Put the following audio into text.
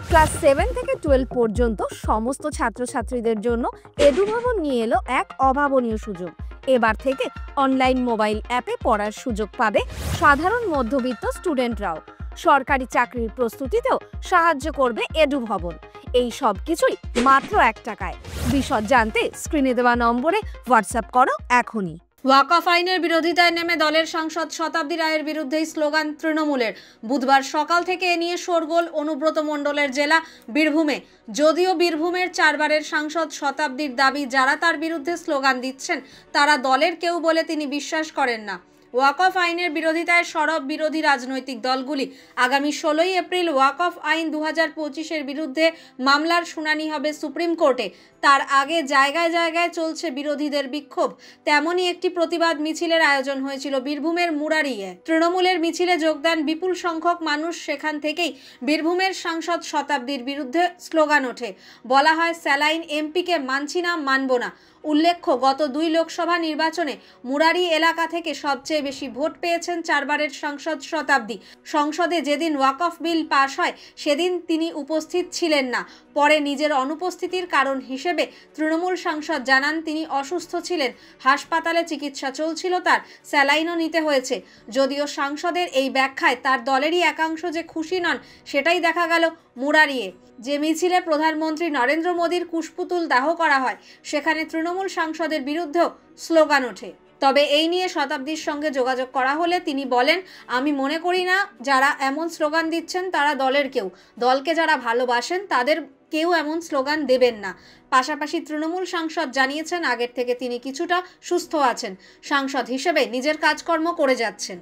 Class 7 থেকে 12 পর্যন্ত সমস্ত ছাত্রছাত্রীদের জন্য এডুভবন নিয়ে এলো এক অভাবনীয় সুযোগ। এবার থেকে অনলাইন মোবাইল অ্যাপে পড়ার সুযোগ পাবে সাধারণ মধ্যবিত্ত স্টুডেন্টরাও। সরকারি চাকরির প্রস্তুতিতেও সাহায্য করবে এডুভবন। এই সব কিছুই মাত্র 1 টাকায়। বিশদ জানতে স্ক্রিনে দেওয়া নম্বরে হোয়াটসঅ্যাপ করো এখনই। ওয়াকফ আইনের বিরোধিতায় নেমে দলের সাংসদ শতাব্দী রায়ের বিরুদ্ধেই স্লোগান তৃণমূলের। বুধবার সকাল থেকে এ নিয়ে শোরগোল অনুব্রত মণ্ডলের জেলা বীরভূমে। যদিও বীরভূমের 4 বারের সাংসদ শতাব্দীর দাবি, যারা তার বিরুদ্ধে স্লোগান দিচ্ছেন তারা দলের কেউ বলে তিনি বিশ্বাস করেন না। ওয়াকফ আইনের বিরোধিতায় সরব বিরোধী রাজনৈতিক দলগুলি। আগামী 16ই এপ্রিল ওয়াকফ আইন 2025-এর বিরুদ্ধে মামলার শুনানি হবে সুপ্রিম কোর্টে। তার আগে জায়গায় জায়গায় চলছে বিরোধীদের বিক্ষোভ। তেমনই একটি প্রতিবাদ মিছিলের আয়োজন হয়েছিল বীরভূমের মুরারিয়ে। তৃণমূলের মিছিলে যোগ দেন বিপুল সংখ্যক মানুষ। সেখান থেকেই বীরভূমের সাংসদ শতাব্দীর বিরুদ্ধে স্লোগান ওঠে। বলা হয়, স্যালাইন এমপিকে মানছি না, মানব না। উল্লেখ্য, গত 2 লোকসভা নির্বাচনে মুরারি এলাকা থেকে সবচেয়ে বেশি ভোট পেয়েছেন 4 বারের সাংসদ শতাব্দী। সংসদে যেদিন ওয়াকফ বিল পাশ হয় সেদিন তিনি উপস্থিত ছিলেন না। পরে নিজের অনুপস্থিতির কারণ হিসেবে তৃণমূল সাংসদ জানান তিনি অসুস্থ ছিলেন, হাসপাতালে চিকিৎসা চলছিল, তার স্যালাইনও নিতে হয়েছে। যদিও সাংসদের এই ব্যাখ্যায় তার দলেরই একাংশ যে খুশি নন সেটাই দেখা গেল মুরারিয়ে। যে মিছিলে প্রধানমন্ত্রী নরেন্দ্র মোদীর কুশপুতুল দাহ করা হয় সেখানে তৃণমূল সাংসদের বিরুদ্ধেও স্লোগান ওঠে। তবে এই নিয়ে শতাব্দীর সঙ্গে যোগাযোগ করা হলে তিনি বলেন, আমি মনে করি না যারা এমন স্লোগান দিচ্ছেন তারা দলের কেউ। দলকে যারা ভালোবাসেন তাদের কেউ এমন স্লোগান দেবেন না। পাশাপাশি তৃণমূল সাংসদ জানিয়েছেন আগের থেকে তিনি কিছুটা সুস্থ আছেন, সাংসদ হিসেবে নিজের কাজকর্ম করে যাচ্ছেন।